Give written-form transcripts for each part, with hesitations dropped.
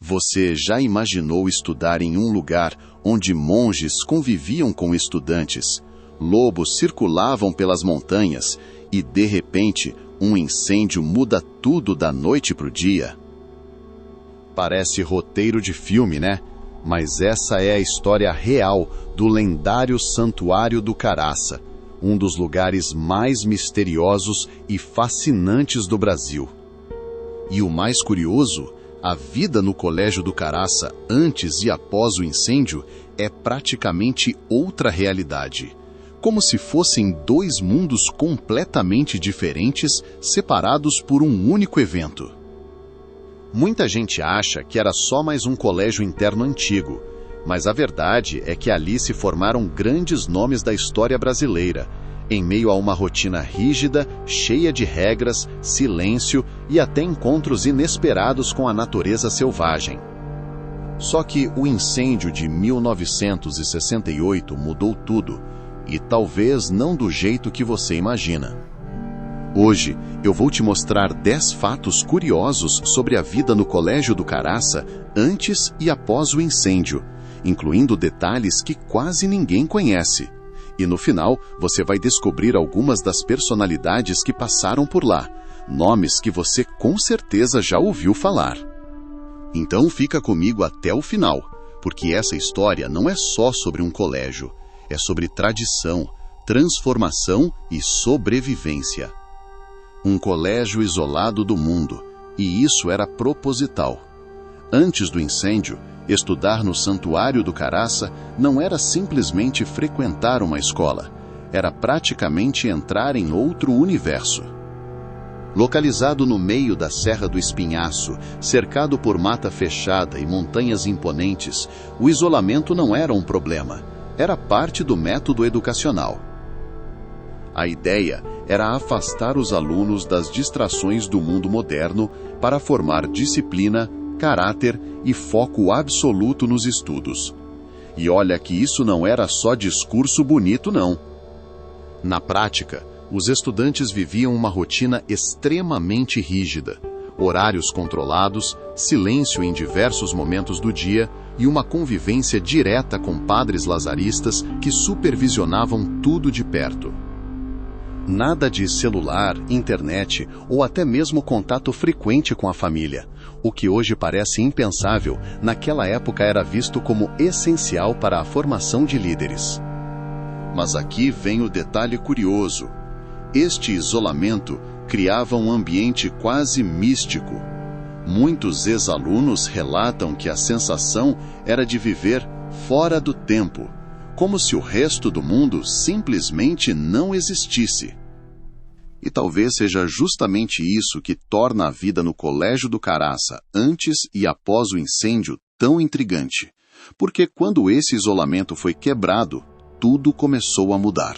Você já imaginou estudar em um lugar onde monges conviviam com estudantes, lobos circulavam pelas montanhas e, de repente, um incêndio muda tudo da noite para o dia? Parece roteiro de filme, né? Mas essa é a história real do lendário Santuário do Caraça, um dos lugares mais misteriosos e fascinantes do Brasil. E o mais curioso, a vida no Colégio do Caraça antes e após o incêndio é praticamente outra realidade, como se fossem dois mundos completamente diferentes, separados por um único evento. Muita gente acha que era só mais um colégio interno antigo, mas a verdade é que ali se formaram grandes nomes da história brasileira, em meio a uma rotina rígida, cheia de regras, silêncio e até encontros inesperados com a natureza selvagem. Só que o incêndio de 1968 mudou tudo, e talvez não do jeito que você imagina. Hoje, eu vou te mostrar 10 fatos curiosos sobre a vida no Colégio do Caraça antes e após o incêndio, incluindo detalhes que quase ninguém conhece. E no final, você vai descobrir algumas das personalidades que passaram por lá, nomes que você com certeza já ouviu falar. Então fica comigo até o final, porque essa história não é só sobre um colégio, é sobre tradição, transformação e sobrevivência. Um colégio isolado do mundo, e isso era proposital. Antes do incêndio, estudar no Santuário do Caraça não era simplesmente frequentar uma escola, era praticamente entrar em outro universo. Localizado no meio da Serra do Espinhaço, cercado por mata fechada e montanhas imponentes, o isolamento não era um problema, era parte do método educacional. A ideia era afastar os alunos das distrações do mundo moderno para formar disciplina, caráter e foco absoluto nos estudos. E olha que isso não era só discurso bonito, não. Na prática, os estudantes viviam uma rotina extremamente rígida, horários controlados, silêncio em diversos momentos do dia e uma convivência direta com padres lazaristas que supervisionavam tudo de perto. Nada de celular, internet ou até mesmo contato frequente com a família. O que hoje parece impensável, naquela época era visto como essencial para a formação de líderes. Mas aqui vem o detalhe curioso. Este isolamento criava um ambiente quase místico. Muitos ex-alunos relatam que a sensação era de viver fora do tempo, como se o resto do mundo simplesmente não existisse. E talvez seja justamente isso que torna a vida no Colégio do Caraça, antes e após o incêndio, tão intrigante. Porque quando esse isolamento foi quebrado, tudo começou a mudar.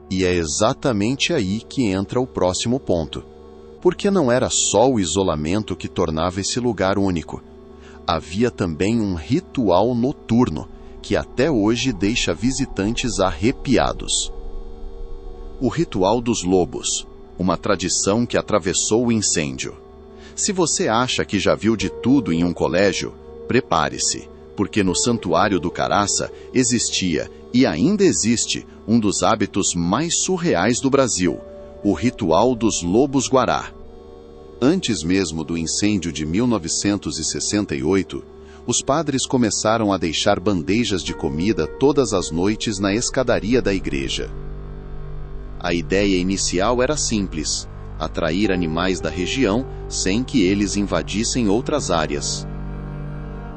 E é exatamente aí que entra o próximo ponto. Porque não era só o isolamento que tornava esse lugar único. Havia também um ritual noturno, que até hoje deixa visitantes arrepiados. O ritual dos lobos, uma tradição que atravessou o incêndio. Se você acha que já viu de tudo em um colégio, prepare-se, porque no Santuário do Caraça existia e ainda existe um dos hábitos mais surreais do Brasil, o ritual dos lobos-guará. Antes mesmo do incêndio de 1968, os padres começaram a deixar bandejas de comida todas as noites na escadaria da igreja. A ideia inicial era simples: atrair animais da região sem que eles invadissem outras áreas.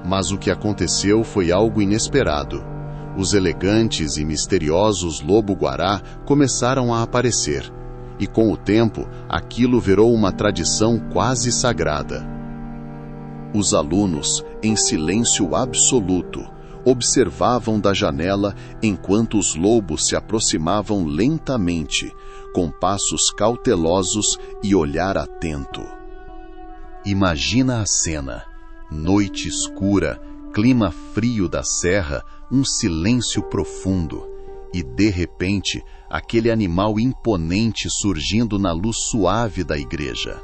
Mas o que aconteceu foi algo inesperado. Os elegantes e misteriosos lobo-guará começaram a aparecer, e com o tempo, aquilo virou uma tradição quase sagrada. Os alunos, em silêncio absoluto, observavam da janela enquanto os lobos se aproximavam lentamente, com passos cautelosos e olhar atento. Imagina a cena: noite escura, clima frio da serra, um silêncio profundo, e de repente, aquele animal imponente surgindo na luz suave da igreja.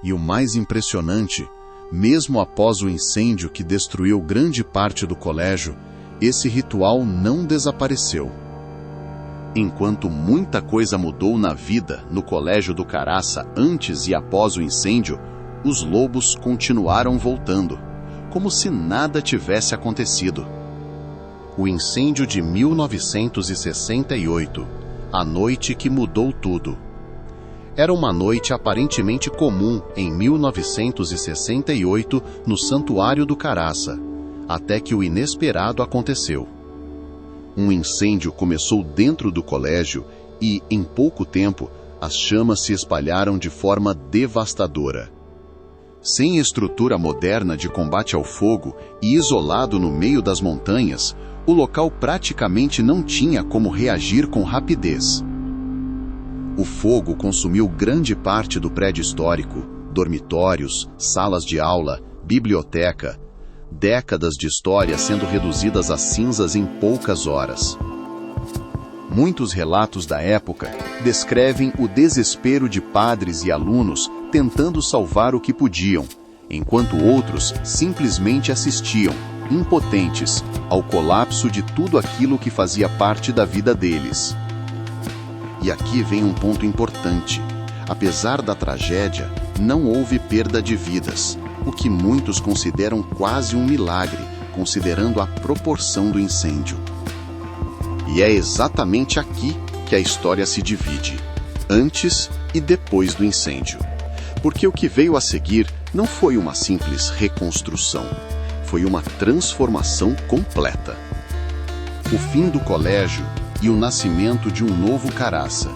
E o mais impressionante, Mesmo após o incêndio que destruiu grande parte do colégio, esse ritual não desapareceu. Enquanto muita coisa mudou na vida no Colégio do Caraça antes e após o incêndio, os lobos continuaram voltando, como se nada tivesse acontecido. O incêndio de 1968, a noite que mudou tudo. Era uma noite aparentemente comum em 1968 no Santuário do Caraça, até que o inesperado aconteceu. Um incêndio começou dentro do colégio e, em pouco tempo, as chamas se espalharam de forma devastadora. Sem estrutura moderna de combate ao fogo e isolado no meio das montanhas, o local praticamente não tinha como reagir com rapidez. O fogo consumiu grande parte do prédio histórico, dormitórios, salas de aula, biblioteca, décadas de história sendo reduzidas a cinzas em poucas horas. Muitos relatos da época descrevem o desespero de padres e alunos tentando salvar o que podiam, enquanto outros simplesmente assistiam, impotentes, ao colapso de tudo aquilo que fazia parte da vida deles. E aqui vem um ponto importante. Apesar da tragédia, não houve perda de vidas, o que muitos consideram quase um milagre, considerando a proporção do incêndio. E é exatamente aqui que a história se divide, antes e depois do incêndio. Porque o que veio a seguir não foi uma simples reconstrução, foi uma transformação completa. O fim do colégio e o nascimento de um novo Caraça.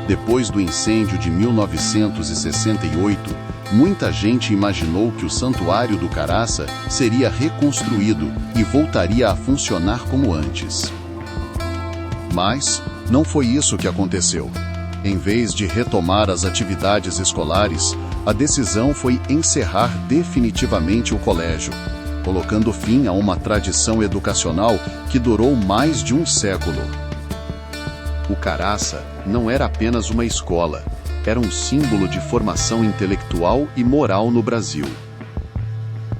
Depois do incêndio de 1968, muita gente imaginou que o Santuário do Caraça seria reconstruído e voltaria a funcionar como antes. Mas não foi isso que aconteceu. Em vez de retomar as atividades escolares, a decisão foi encerrar definitivamente o colégio, colocando fim a uma tradição educacional que durou mais de um século. O Caraça não era apenas uma escola, era um símbolo de formação intelectual e moral no Brasil.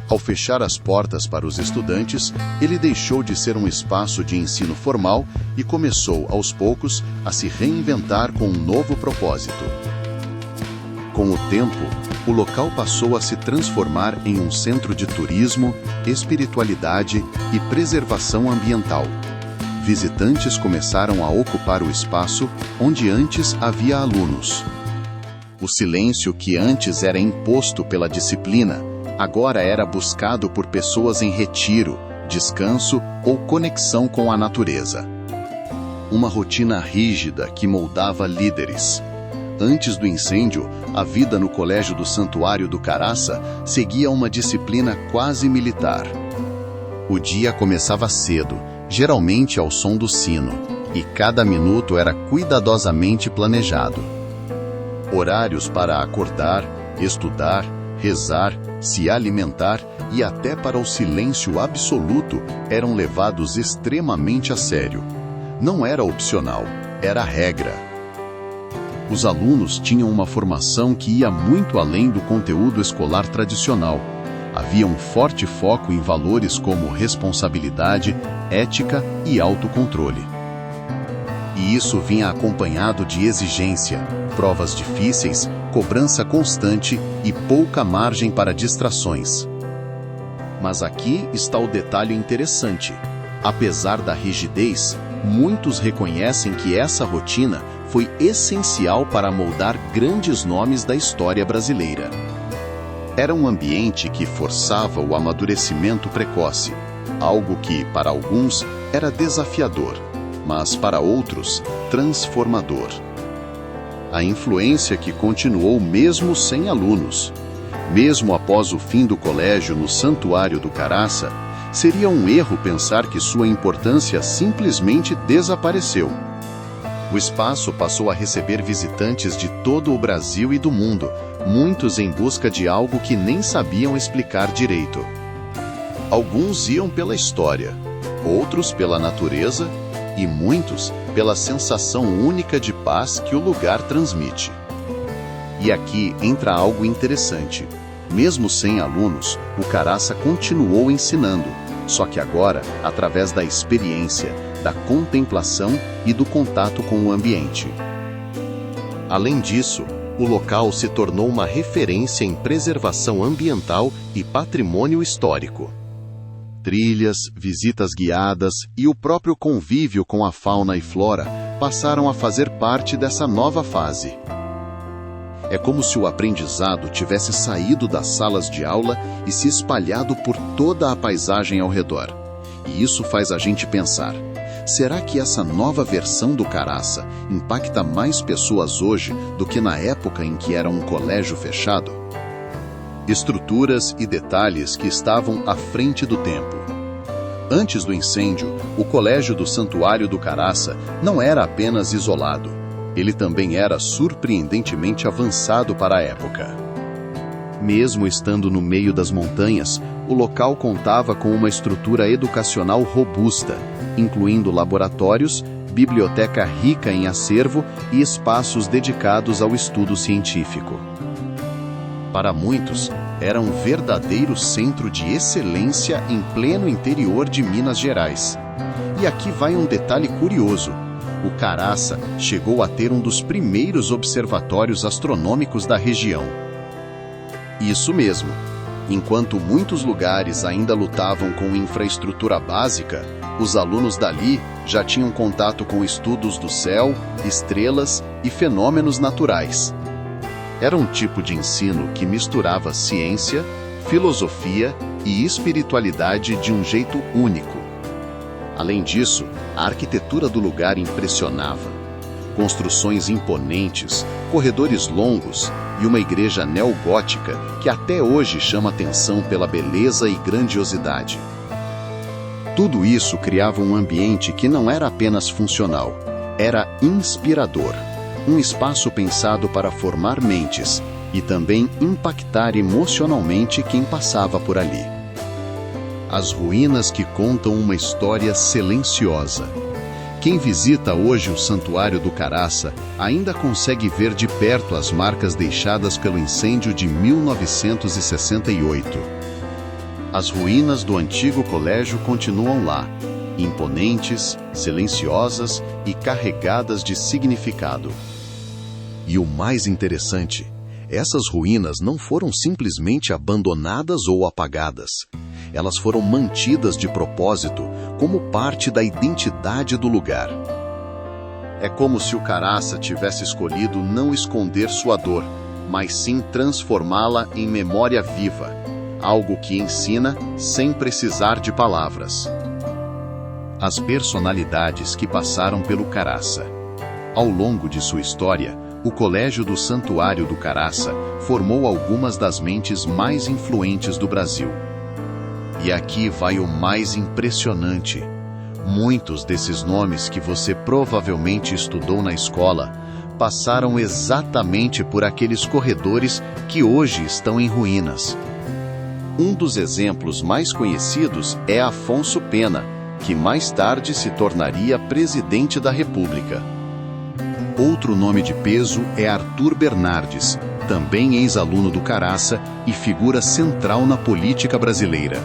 Ao fechar as portas para os estudantes, ele deixou de ser um espaço de ensino formal e começou, aos poucos, a se reinventar com um novo propósito. Com o tempo, o local passou a se transformar em um centro de turismo, espiritualidade e preservação ambiental. Visitantes começaram a ocupar o espaço onde antes havia alunos. O silêncio que antes era imposto pela disciplina, agora era buscado por pessoas em retiro, descanso ou conexão com a natureza. Uma rotina rígida que moldava líderes. Antes do incêndio, a vida no Colégio do Santuário do Caraça seguia uma disciplina quase militar. O dia começava cedo, geralmente ao som do sino, e cada minuto era cuidadosamente planejado. Horários para acordar, estudar, rezar, se alimentar e até para o silêncio absoluto eram levados extremamente a sério. Não era opcional, era regra. Os alunos tinham uma formação que ia muito além do conteúdo escolar tradicional. Havia um forte foco em valores como responsabilidade, ética e autocontrole. E isso vinha acompanhado de exigência, provas difíceis, cobrança constante e pouca margem para distrações. Mas aqui está o detalhe interessante. Apesar da rigidez, muitos reconhecem que essa rotina foi essencial para moldar grandes nomes da história brasileira. Era um ambiente que forçava o amadurecimento precoce, algo que, para alguns, era desafiador, mas para outros, transformador. A influência que continuou mesmo sem alunos. Mesmo após o fim do colégio no Santuário do Caraça, seria um erro pensar que sua importância simplesmente desapareceu. O espaço passou a receber visitantes de todo o Brasil e do mundo, muitos em busca de algo que nem sabiam explicar direito. Alguns iam pela história, outros pela natureza e muitos pela sensação única de paz que o lugar transmite. E aqui entra algo interessante. Mesmo sem alunos, o Caraça continuou ensinando, só que agora através da experiência, da contemplação e do contato com o ambiente. Além disso, o local se tornou uma referência em preservação ambiental e patrimônio histórico. Trilhas, visitas guiadas e o próprio convívio com a fauna e flora passaram a fazer parte dessa nova fase. É como se o aprendizado tivesse saído das salas de aula e se espalhado por toda a paisagem ao redor. E isso faz a gente pensar: será que essa nova versão do Caraça impacta mais pessoas hoje do que na época em que era um colégio fechado? Estruturas e detalhes que estavam à frente do tempo. Antes do incêndio, o colégio do Santuário do Caraça não era apenas isolado. Ele também era surpreendentemente avançado para a época. Mesmo estando no meio das montanhas, o local contava com uma estrutura educacional robusta, incluindo laboratórios, biblioteca rica em acervo e espaços dedicados ao estudo científico. Para muitos, era um verdadeiro centro de excelência em pleno interior de Minas Gerais. E aqui vai um detalhe curioso: o Caraça chegou a ter um dos primeiros observatórios astronômicos da região. Isso mesmo. Enquanto muitos lugares ainda lutavam com infraestrutura básica, os alunos dali já tinham contato com estudos do céu, estrelas e fenômenos naturais. Era um tipo de ensino que misturava ciência, filosofia e espiritualidade de um jeito único. Além disso, a arquitetura do lugar impressionava. Construções imponentes, corredores longos e uma igreja neogótica que até hoje chama atenção pela beleza e grandiosidade. Tudo isso criava um ambiente que não era apenas funcional, era inspirador. Um espaço pensado para formar mentes e também impactar emocionalmente quem passava por ali. As ruínas que contam uma história silenciosa. Quem visita hoje o Santuário do Caraça ainda consegue ver de perto as marcas deixadas pelo incêndio de 1968. As ruínas do antigo colégio continuam lá, imponentes, silenciosas e carregadas de significado. E o mais interessante, essas ruínas não foram simplesmente abandonadas ou apagadas. Elas foram mantidas de propósito como parte da identidade do lugar. É como se o Caraça tivesse escolhido não esconder sua dor, mas sim transformá-la em memória viva, algo que ensina sem precisar de palavras. As personalidades que passaram pelo Caraça. Ao longo de sua história, o Colégio do Santuário do Caraça formou algumas das mentes mais influentes do Brasil. E aqui vai o mais impressionante. Muitos desses nomes que você provavelmente estudou na escola passaram exatamente por aqueles corredores que hoje estão em ruínas. Um dos exemplos mais conhecidos é Afonso Pena, que mais tarde se tornaria presidente da República. Outro nome de peso é Arthur Bernardes, também ex-aluno do Caraça e figura central na política brasileira.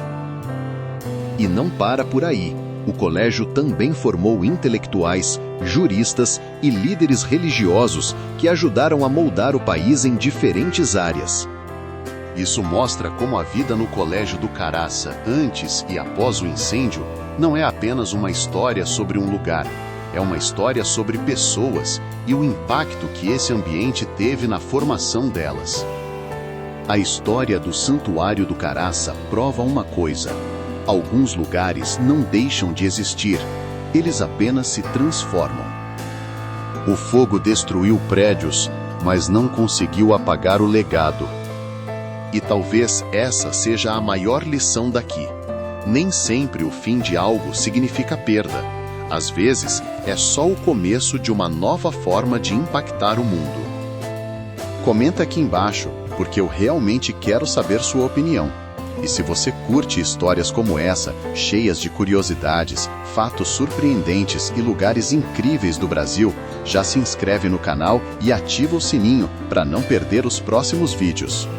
E não para por aí. O colégio também formou intelectuais, juristas e líderes religiosos que ajudaram a moldar o país em diferentes áreas. Isso mostra como a vida no Colégio do Caraça, antes e após o incêndio, não é apenas uma história sobre um lugar. É uma história sobre pessoas e o impacto que esse ambiente teve na formação delas. A história do Santuário do Caraça prova uma coisa: alguns lugares não deixam de existir, eles apenas se transformam. O fogo destruiu prédios, mas não conseguiu apagar o legado. E talvez essa seja a maior lição daqui. Nem sempre o fim de algo significa perda. Às vezes, é só o começo de uma nova forma de impactar o mundo. Comenta aqui embaixo, porque eu realmente quero saber sua opinião. E se você curte histórias como essa, cheias de curiosidades, fatos surpreendentes e lugares incríveis do Brasil, já se inscreve no canal e ativa o sininho para não perder os próximos vídeos.